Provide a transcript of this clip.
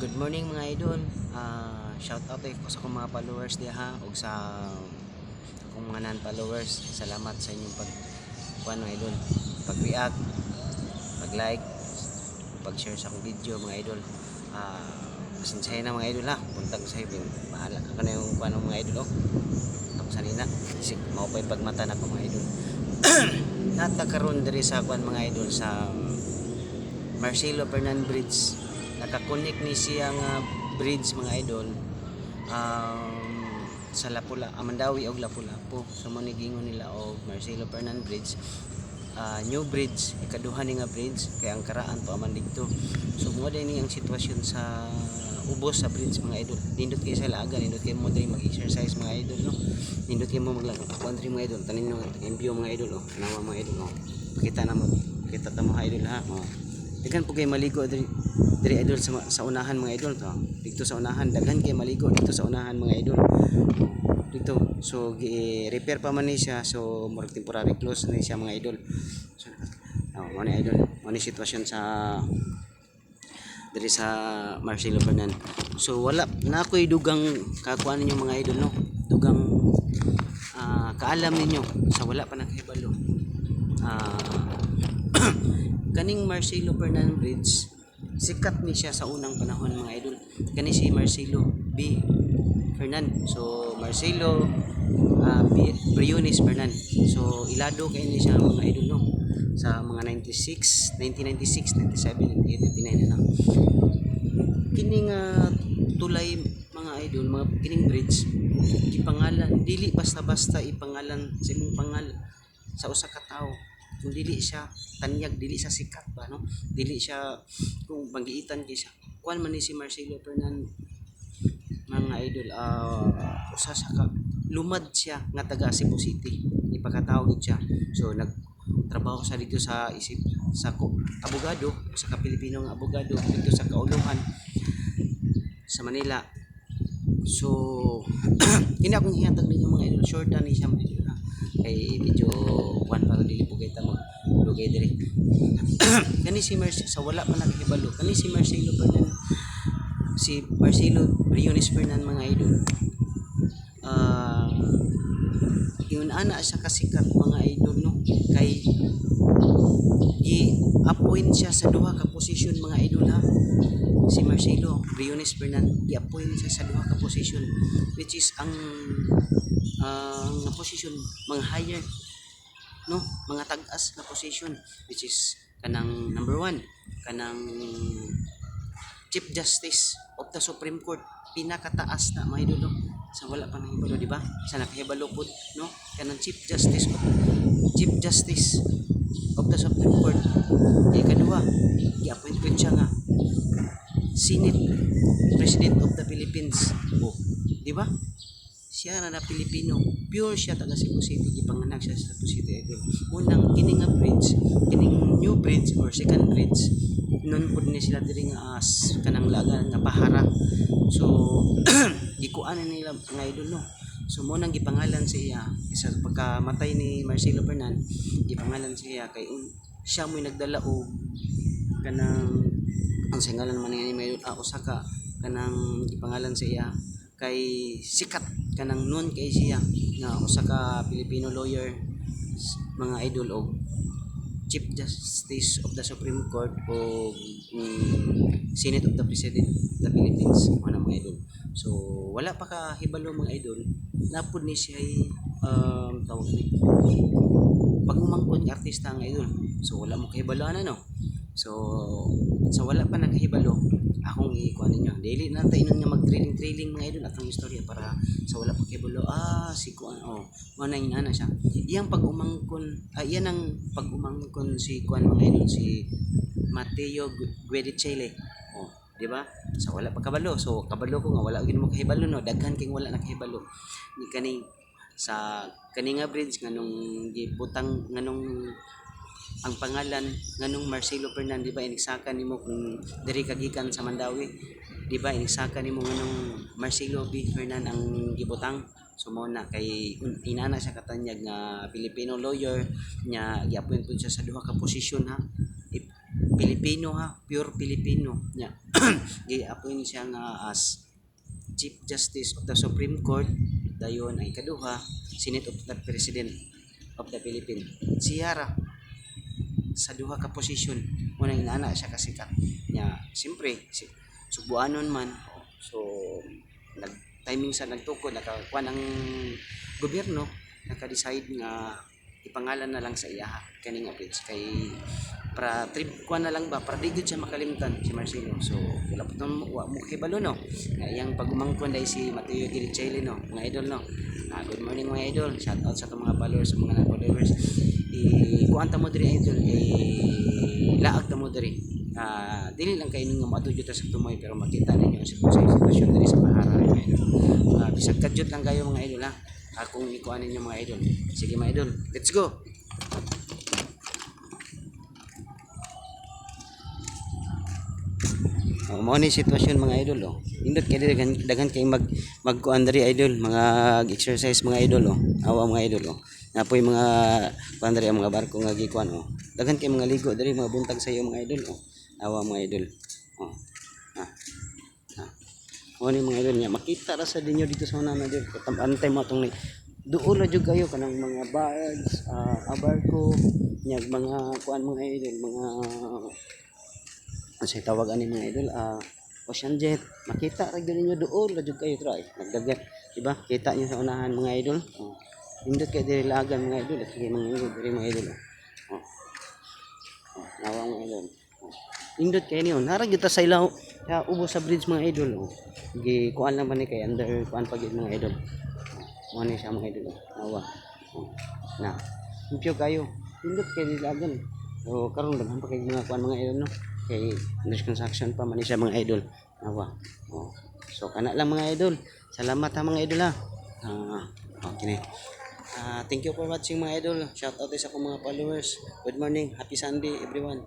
Good morning mga idol. Shout out ko sa akong mga followers diha ha ug sa akong mga non-followers. Salamat sa inyong kuan mga idol. Pag-react, pag-like, pag-share sa akong video mga idol. Pasensyahin na mga idol ha. Buntag sa ibin. Bahala ako na yung kuan mga idol Ako sanina. Isig mao pay pagmata na ko mga idol. Natakaron diri sa kuan mga idol sa Marcelo Fernan Bridge. Nakakonek ni siya nga bridge mga idol sa Lapula, Amandawi og Lapu-Lapu. So mo gingon nila og Marcelo Fernan Bridge, new bridge, ikaduha ni nga bridge kay ang karaan to aman didto. So mo din ni ang sitwasyon sa ubos sa bridge mga idol. Nindot kay sa laaga, nindot kay mo diri mag-exercise mga idol no. Nindot kay mo maglakad diri mga idol. Tanin nyo ang view mga idol Nawa mga idol Pakita na mo, kita ta mga idol ha. Daghan po kay maligo diri idol sa unahan mga idol to. Dito sa unahan daghan kay maligo dito sa unahan mga idol. Dito so repair pa man ni siya, so murag temporary close na siya mga idol. So mo ni idol, mo ni sitwasyon sa diri sa Marcelo Fernan. So wala na ako'y dugang kakuan ninyo mga idol no. Dugang kaalam ninyo sa wala pa nakahibalo. Kaning Marcelo Fernan Bridge, sikat ni siya sa unang panahon mga idol. Kani si Marcelo B. Fernan. So Marcelo Briones Fernan. So ilado kay ni siya mga idol no. Sa mga 1996, 97, 98, 99 na. Kining tulay mga idol, mga kining bridge ipangalan, dili basta-basta ipangalan sa imong pangalan sa usa ka tawo. Kung dili siya tanyag, dili siya sikat ba no, dili siya kung magiitan kay siya kuan man ni si Marcelo Fernan mga idol. Usa sa ka lumad siya nga taga Cebu City, ipakatawag siya. So nagtrabaho sa dito sa abogado, sa Pilipino nga abogado dito sa Kauluhan sa Manila. So kini akong ihatag ninyo mga idol, short na ni siya mga idol kay medyo kuan para dili po kay tamo dugay diri. Kani si Marcelo sa wala pa nakahibalo, kani si Marcelo Fernan, si Marcelo Briones Fernan mga idol. Yun ana siya kasikat mga idol no, kay i-appoint siya sa duha ka posisyon mga idol ha. Si Marcelo Briones Fernan i-appoint siya sa duha ka posisyon, which is ang posisyon mga higher no, mga tag-as na position, which is kanang number 1 kanang Chief Justice of the Supreme Court, pinakataas na mga idol sa wala pa nahibalo di ba, sa nakahibalo po no, kanang Chief Justice of the Supreme Court. Ikaduha i-appoint ko siya nga Senate President of the Philippines di ba, siya na Pilipino, pure siya taga Cebu City, gipanganak siya sa Cebu City idol. Unang kining nga bridge, kining new bridge or second bridge, nun pud ni sila diri nga kanang laga nga pahara. So gikuan nila nga idol no. So mo nang gipangalan siya isa pagkamatay ni Marcelo Fernan, gipangalan siya kay siya mo'y nagdala og kanang ang singalan man ni may usa ka kanang gipangalan siya kay sikat kanang noon kay siya nga usa ka Filipino lawyer mga idol og Chief Justice of the Supreme Court o Senate of the President of the Philippines mga idol. So wala pa kahibalo mga idol, napud ni siya tawag ni pagmumangkon nga artista nga idol. So wala mo kahibalo na no. So sa wala pa nakahibalo, akong ikuan ninyo daily na tayo nga mag-trailing mga idol atong istorya para sa wala pa kahibalo. Si kuan mo na ina siya iyang pag-umangkon, iyan ang pag-umangkon si kuan mga idol, si Mateo Guedichele di ba, sa wala pa kabalo. So kabalo ko nga wala gyud mo kahibalo no, daghan kay wala nakahibalo ni kaning sa kaning nga bridge nganong gibutang nganong ang pangalan nganong Marcelo Fernan di ba, inisakan nimo kung diri kagikan sa Mandawi di ba, inisakan nimo nganong Marcelo B. Fernan ang gibutang. So mo na kay inana siya katanyag nga Filipino lawyer nya gi-appoint siya sa duha ka posisyon ha. Pilipino ha, pure Pilipino. Yeah. Gi-appoint siya nga as Chief Justice of the Supreme Court. Dayon ay ikaduha, Senate of the President of the Philippines. Siya ra sa duha ka posisyon. Unang inaana siya kasikat. Nya, siyempre, subuanon man. So, timing sa nagtukod, nakakuha ng gobyerno, naka-decide nga ipangalan na lang sa iyaha kaning approach kay para trip kuha na lang ba para di gud siya makalimtan si Marcelo. So wala pa tong wa mo kibalo no nga iyang pagumangkon dai si Mateo Dilichele no mga idol no. Good morning mga idol, shout out sa atong mga followers sa mga non-followers. Kuan ta mo diri idol, laag ta mo diri. Dili lang kay ninyo matudyot sa tumoy pero makita ninyo ang sitwasyon diri sa Pahara mga idol. Bisag kadyot lang kayo mga idol ha. Kung ikuan ninyo mga idol. Sige mga idol, let's go. Mao ni sitwasyon mga idol oh. Indot kay daghan kay magkuan diri idol, mga exercise mga idol oh. Awa mga idol oh. Napoy mga kuan diri mga barko nga gikuan oh. Daghan kay mga ligo diri mga buntag sayo mga idol oh. Awa mga idol. Oh. Mao ni mga idol nya makita ra sa dinyo dito sa una na idol. Antay mo tong duol na jud kayo kanang mga birds, barko, nya mga kuan mga idol, mga sa tawag ani mga idol, ocean jet. Makita ra gyud ninyo duol ra jud kayo try. Nagdagat, diba? Kita niyo sa unahan mga idol. Oh. Indot kay diri lagan mga idol, sige mga idol, diri mga idol. Oh. Nawa mga idol. Indot kay niyo, nara gyud ta sa ilaw. Ya ubos sa bridge mga idol. Oh. Gi kuan lang man ni kay under kuan pa gyud mga idol. Mo ni siya mga idol. Nawa. Oh. Na. Impyo kayo. Indot kay diri lagan. So karon daghan pa kay mga kuan mga idol no. Kay under construction pa man siya mga idol. Nawa. Oh. So kana lang mga idol. Salamat ha mga idol ha. Okay. Thank you for watching mga idol. Shout out sa akong mga followers. Good morning. Happy Sunday everyone.